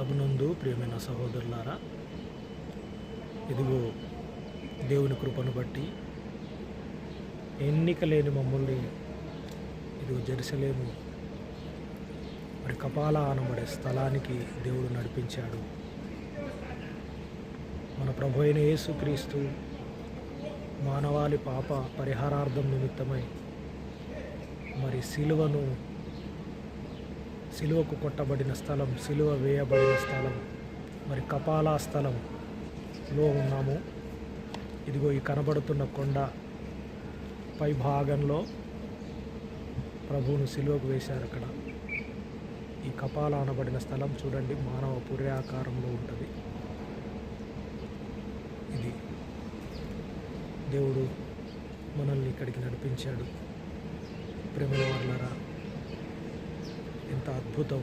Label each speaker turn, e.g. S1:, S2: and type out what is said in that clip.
S1: ప్రభునందు ప్రియమైన సహోదరులారా, ఇదిగో దేవుని కృపను బట్టి ఎన్నిక లేని మమ్మల్ని ఇదిగో జెరూసలేము మరి కపాల అనబడే స్థలానికి దేవుడు నడిపించాడు. మన ప్రభు అయిన యేసుక్రీస్తు మానవాళి పాప పరిహారార్థం నిమిత్తమై మరి సిలువకు కొట్టబడిన స్థలం, సిలువ వేయబడిన స్థలం, మరి కపాలా స్థలంలో ఉన్నాము. ఇదిగో ఈ కనబడుతున్న కొండ పై భాగంలో ప్రభువును సిలువకు వేశారు. అక్కడ ఈ కపాల అనబడిన స్థలం చూడండి, మానవ పుర్యాకారంలో ఉంటుంది. ఇది దేవుడు మనల్ని ఇక్కడికి నడిపించాడు. ప్రేమ వారలారా, ఎంత అద్భుతం!